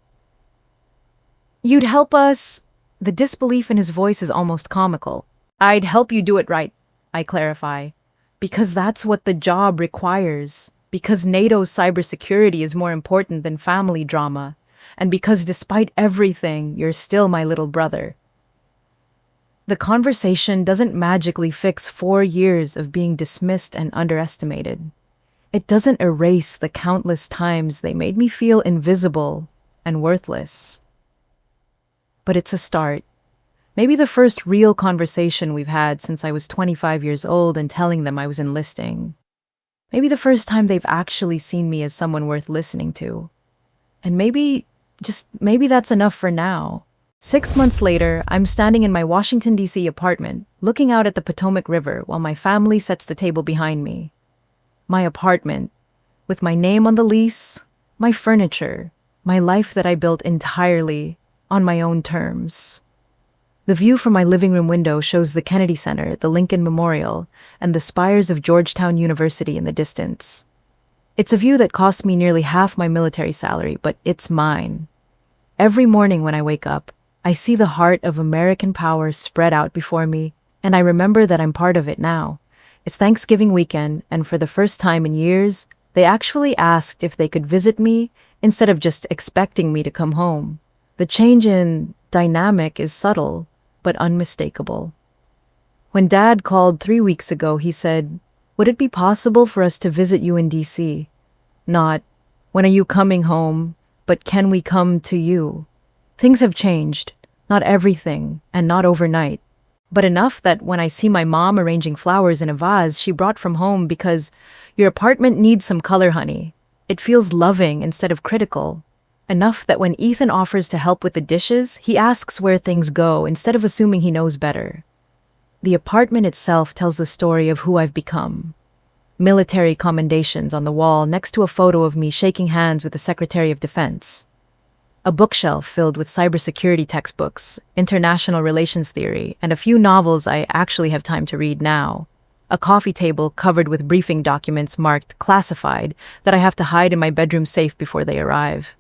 You'd help us? The disbelief in his voice is almost comical. I'd help you do it right, I clarify. Because that's what the job requires. Because NATO's cybersecurity is more important than family drama. And because despite everything, you're still my little brother. The conversation doesn't magically fix 4 years of being dismissed and underestimated. It doesn't erase the countless times they made me feel invisible and worthless. But it's a start. Maybe the first real conversation we've had since I was 25 years old and telling them I was enlisting. Maybe the first time they've actually seen me as someone worth listening to. And maybe that's enough for now. 6 months later, I'm standing in my Washington, D.C. apartment, looking out at the Potomac River while my family sets the table behind me. My apartment, with my name on the lease, my furniture, my life that I built entirely on my own terms. The view from my living room window shows the Kennedy Center, the Lincoln Memorial, and the spires of Georgetown University in the distance. It's a view that cost me nearly half my military salary, but it's mine. Every morning when I wake up, I see the heart of American power spread out before me, and I remember that I'm part of it now. It's Thanksgiving weekend, and for the first time in years, they actually asked if they could visit me instead of just expecting me to come home. The change in dynamic is subtle, but unmistakable. When Dad called 3 weeks ago, he said, "Would it be possible for us to visit you in D.C.? Not, when are you coming home, but can we come to you?" Things have changed, not everything, and not overnight, but enough that when I see my mom arranging flowers in a vase she brought from home because your apartment needs some color, honey, it feels loving instead of critical. Enough that when Ethan offers to help with the dishes, he asks where things go instead of assuming he knows better. The apartment itself tells the story of who I've become. Military commendations on the wall next to a photo of me shaking hands with the Secretary of Defense. A bookshelf filled with cybersecurity textbooks, international relations theory, and a few novels I actually have time to read now. A coffee table covered with briefing documents marked classified that I have to hide in my bedroom safe before they arrive.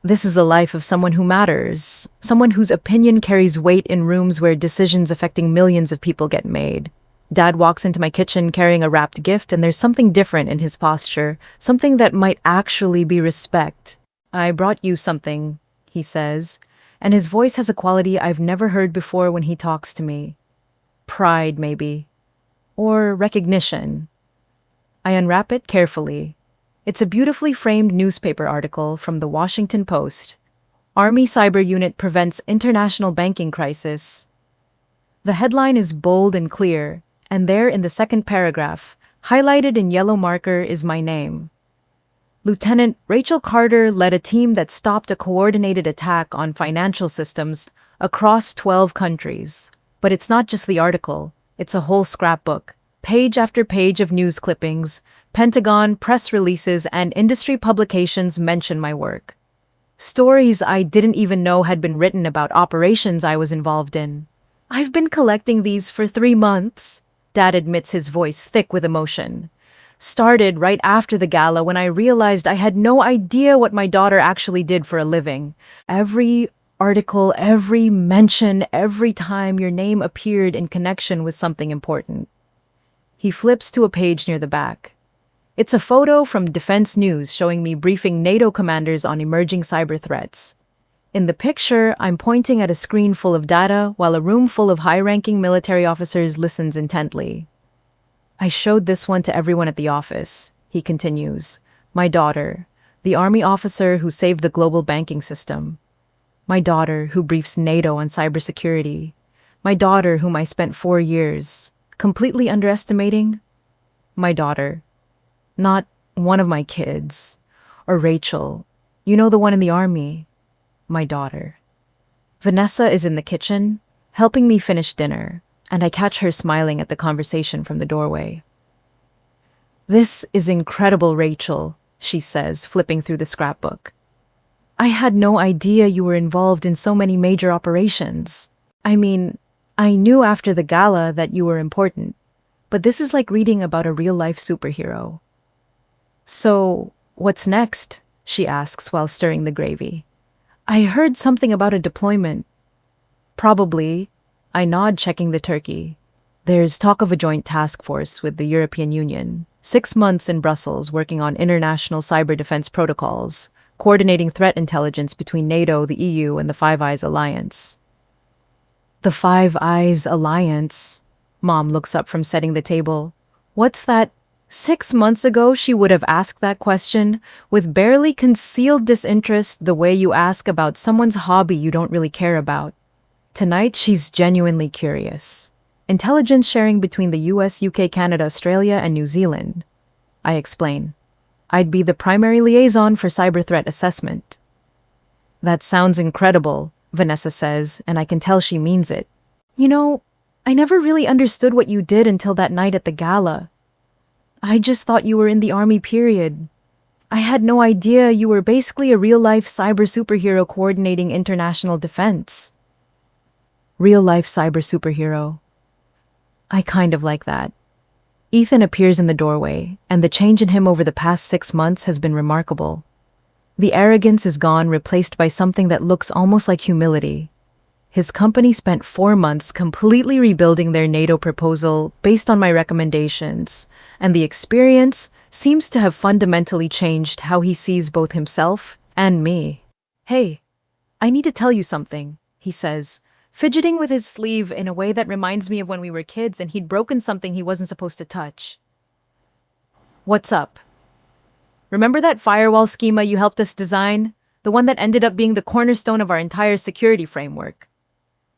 This is the life of someone who matters, someone whose opinion carries weight in rooms where decisions affecting millions of people get made. Dad walks into my kitchen carrying a wrapped gift, and there's something different in his posture, something that might actually be respect. "I brought you something," he says, and his voice has a quality I've never heard before when he talks to me. Pride, maybe. Or recognition. I unwrap it carefully. It's a beautifully framed newspaper article from the Washington Post. Army Cyber Unit Prevents International Banking Crisis. The headline is bold and clear, and there in the second paragraph, highlighted in yellow marker, is my name. Lieutenant Rachel Carter led a team that stopped a coordinated attack on financial systems across 12 countries. But it's not just the article, it's a whole scrapbook. Page after page of news clippings, Pentagon press releases, and industry publications mention my work. Stories I didn't even know had been written about operations I was involved in. "I've been collecting these for 3 months," Dad admits, his voice thick with emotion. started right after the gala when I realized I had no idea what my daughter actually did for a living. Every article, every mention, every time your name appeared in connection with something important. He flips to a page near the back. It's a photo from Defense News showing me briefing NATO commanders on emerging cyber threats. In the picture, I'm pointing at a screen full of data while a room full of high-ranking military officers listens intently. I showed this one to everyone at the office, he continues. My daughter, the army officer who saved the global banking system. My daughter who briefs NATO on cybersecurity. My daughter whom I spent 4 years completely underestimating. My daughter. Not one of my kids. Or Rachel. You know, the one in the army. My daughter. Vanessa is in the kitchen, helping me finish dinner, and I catch her smiling at the conversation from the doorway. This is incredible, Rachel, she says, flipping through the scrapbook. I had no idea you were involved in so many major operations. I mean, I knew after the gala that you were important, but this is like reading about a real-life superhero. So, what's next? She asks while stirring the gravy. I heard something about a deployment. Probably. I nod, checking the turkey. There's talk of a joint task force with the European Union. 6 months in Brussels working on international cyber defense protocols, coordinating threat intelligence between NATO, the EU, and the Five Eyes Alliance. The Five Eyes Alliance? Mom looks up from setting the table. What's that? 6 months ago, she would have asked that question with barely concealed disinterest, the way you ask about someone's hobby you don't really care about. Tonight, she's genuinely curious. Intelligence sharing between the US, UK, Canada, Australia, and New Zealand. I explain. I'd be the primary liaison for cyber threat assessment. That sounds incredible, Vanessa says, and I can tell she means it. You know, I never really understood what you did until that night at the gala. I just thought you were in the army, period. I had no idea you were basically a real-life cyber superhero coordinating international defense. Real-life cyber superhero. I kind of like that. Ethan appears in the doorway, and the change in him over the past 6 months has been remarkable. The arrogance is gone, replaced by something that looks almost like humility. His company spent 4 months completely rebuilding their NATO proposal based on my recommendations, and the experience seems to have fundamentally changed how he sees both himself and me. Hey, I need to tell you something, he says, fidgeting with his sleeve in a way that reminds me of when we were kids and he'd broken something he wasn't supposed to touch. What's up? Remember that firewall schema you helped us design? The one that ended up being the cornerstone of our entire security framework?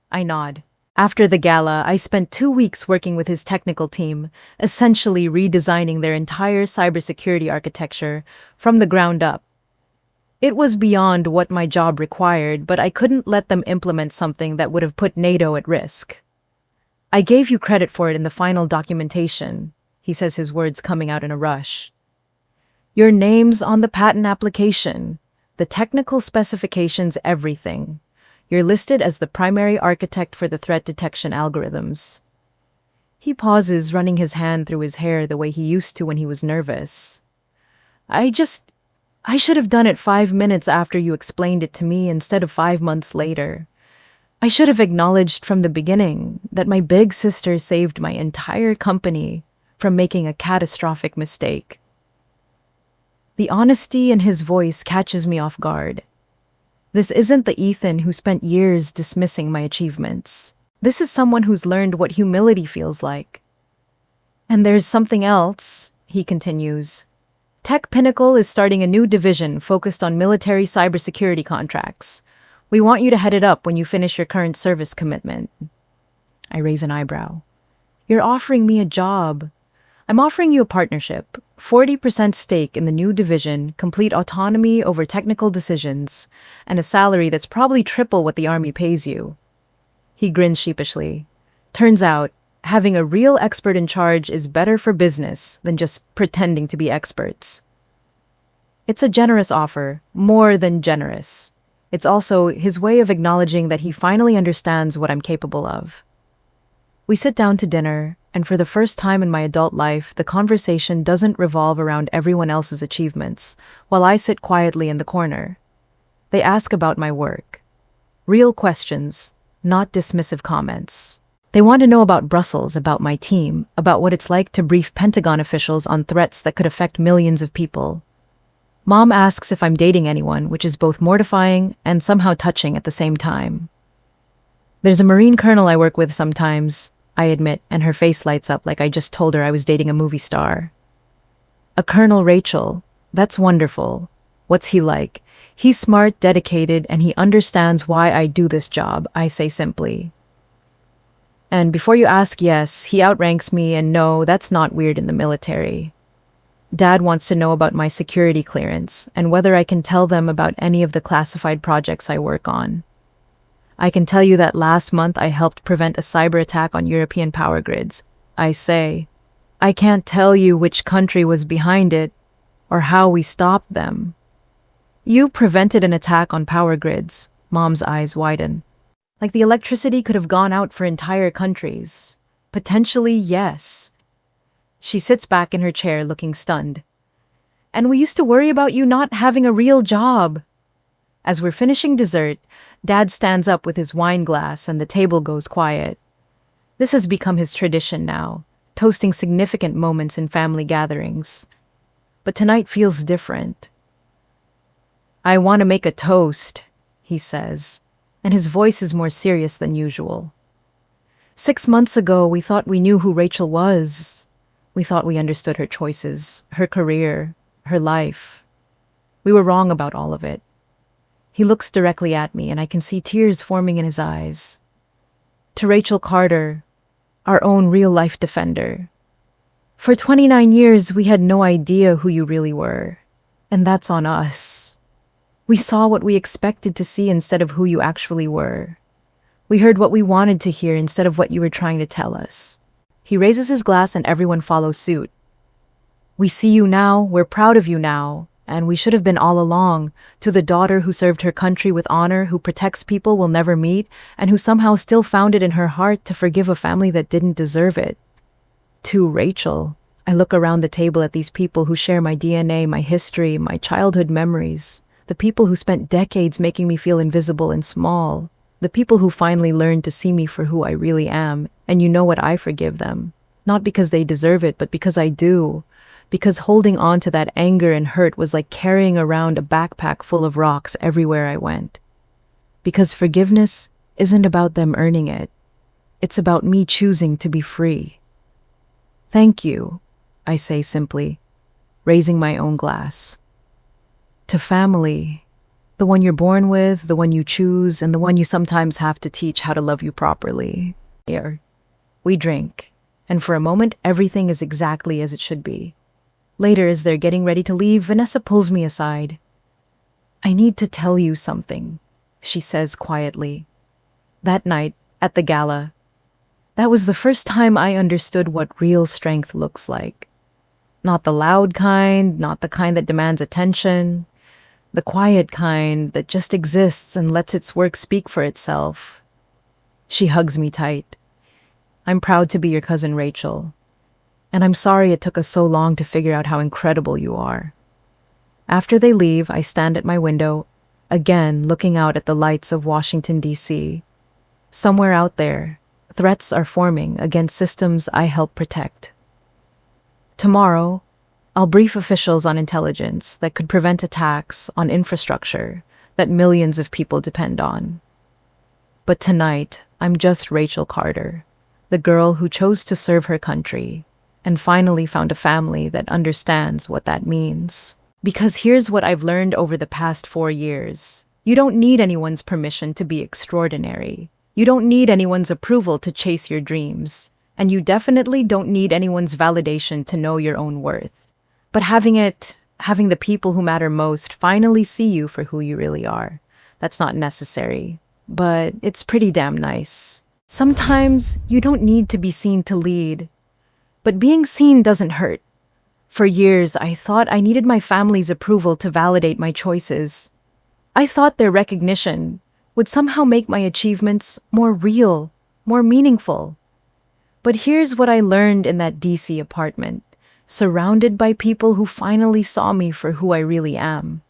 I nod. After the gala, I spent 2 weeks working with his technical team, essentially redesigning their entire cybersecurity architecture from the ground up. It was beyond what my job required, but I couldn't let them implement something that would have put NATO at risk. I gave you credit for it in the final documentation, he says, his words coming out in a rush. Your name's on the patent application, the technical specifications, everything. You're listed as the primary architect for the threat detection algorithms. He pauses, running his hand through his hair the way he used to when he was nervous. I should have done it 5 minutes after you explained it to me instead of 5 months later. I should have acknowledged from the beginning that my big sister saved my entire company from making a catastrophic mistake. The honesty in his voice catches me off guard. This isn't the Ethan who spent years dismissing my achievements. This is someone who's learned what humility feels like. And there's something else, he continues. Tech Pinnacle is starting a new division focused on military cybersecurity contracts. We want you to head it up when you finish your current service commitment. I raise an eyebrow. You're offering me a job. I'm offering you a partnership, 40% stake in the new division, complete autonomy over technical decisions, and a salary that's probably triple what the Army pays you. He grins sheepishly. Turns out, having a real expert in charge is better for business than just pretending to be experts. It's a generous offer, more than generous. It's also his way of acknowledging that he finally understands what I'm capable of. We sit down to dinner, and for the first time in my adult life, the conversation doesn't revolve around everyone else's achievements, while I sit quietly in the corner. They ask about my work. Real questions, not dismissive comments. They want to know about Brussels, about my team, about what it's like to brief Pentagon officials on threats that could affect millions of people. Mom asks if I'm dating anyone, which is both mortifying and somehow touching at the same time. There's a Marine colonel I work with sometimes, I admit, and her face lights up like I just told her I was dating a movie star. A Colonel Rachel, that's wonderful. What's he like? He's smart, dedicated, and he understands why I do this job, I say simply. And before you ask, yes, he outranks me, and no, that's not weird in the military. Dad wants to know about my security clearance and whether I can tell them about any of the classified projects I work on. I can tell you that last month I helped prevent a cyber attack on European power grids. I say, I can't tell you which country was behind it or how we stopped them. You prevented an attack on power grids. Mom's eyes widen. Like the electricity could have gone out for entire countries. Potentially, yes. She sits back in her chair looking stunned. And we used to worry about you not having a real job. As we're finishing dessert, Dad stands up with his wine glass and the table goes quiet. This has become his tradition now, toasting significant moments in family gatherings. But tonight feels different. I want to make a toast, he says, and his voice is more serious than usual. 6 months ago, we thought we knew who Rachel was. We thought we understood her choices, her career, her life. We were wrong about all of it. He looks directly at me, and I can see tears forming in his eyes. To Rachel Carter, our own real-life defender. For 29 years, we had no idea who you really were, and that's on us. We saw what we expected to see instead of who you actually were. We heard what we wanted to hear instead of what you were trying to tell us. He raises his glass and everyone follows suit. We see you now, we're proud of you now, and we should have been all along. To the daughter who served her country with honor, who protects people we'll never meet, and who somehow still found it in her heart to forgive a family that didn't deserve it. To Rachel, I look around the table at these people who share my DNA, my history, my childhood memories. The people who spent decades making me feel invisible and small. The people who finally learned to see me for who I really am. And you know what, I forgive them. Not because they deserve it, but because I do. Because holding on to that anger and hurt was like carrying around a backpack full of rocks everywhere I went. Because forgiveness isn't about them earning it. It's about me choosing to be free. Thank you, I say simply, raising my own glass. To family, the one you're born with, the one you choose, and the one you sometimes have to teach how to love you properly. Here, we drink, and for a moment everything is exactly as it should be. Later, as they're getting ready to leave, Vanessa pulls me aside. I need to tell you something, she says quietly. That night, at the gala, that was the first time I understood what real strength looks like. Not the loud kind, not the kind that demands attention. The quiet kind that just exists and lets its work speak for itself. She hugs me tight. I'm proud to be your cousin Rachel. And I'm sorry it took us so long to figure out how incredible you are. After they leave, I stand at my window, again looking out at the lights of Washington, D.C. Somewhere out there, threats are forming against systems I help protect. Tomorrow, I'll brief officials on intelligence that could prevent attacks on infrastructure that millions of people depend on. But tonight, I'm just Rachel Carter, the girl who chose to serve her country and finally found a family that understands what that means. Because here's what I've learned over the past 4 years. You don't need anyone's permission to be extraordinary. You don't need anyone's approval to chase your dreams. And you definitely don't need anyone's validation to know your own worth. But having the people who matter most finally see you for who you really are, that's not necessary. But it's pretty damn nice. Sometimes you don't need to be seen to lead. But being seen doesn't hurt. For years, I thought I needed my family's approval to validate my choices. I thought their recognition would somehow make my achievements more real, more meaningful. But here's what I learned in that DC apartment, surrounded by people who finally saw me for who I really am.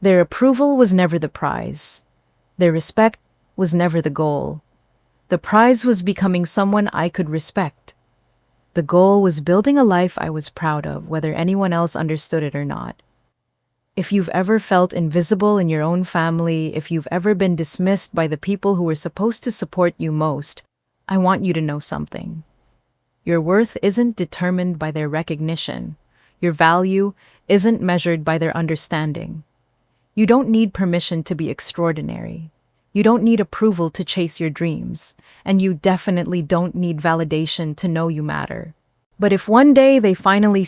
Their approval was never the prize. Their respect was never the goal. The prize was becoming someone I could respect. The goal was building a life I was proud of, whether anyone else understood it or not. If you've ever felt invisible in your own family, if you've ever been dismissed by the people who were supposed to support you most, I want you to know something. Your worth isn't determined by their recognition. Your value isn't measured by their understanding. You don't need permission to be extraordinary. You don't need approval to chase your dreams, and you definitely don't need validation to know you matter. But if one day they finally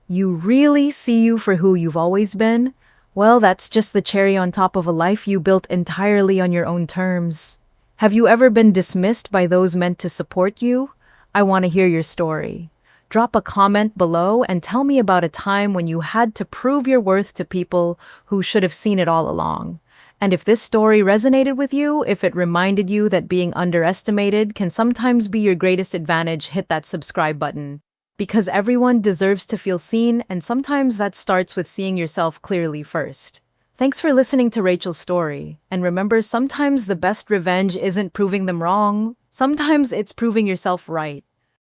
really see you for who you've always been, well, that's just the cherry on top of a life you built entirely on your own terms. Have you ever been dismissed by those meant to support you? I want to hear your story. Drop a comment below and tell me about a time when you had to prove your worth to people who should have seen it all along. And if this story resonated with you, if it reminded you that being underestimated can sometimes be your greatest advantage, hit that subscribe button. Because everyone deserves to feel seen, and sometimes that starts with seeing yourself clearly first. Thanks for listening to Rachel's story. And remember, sometimes the best revenge isn't proving them wrong. Sometimes it's proving yourself right.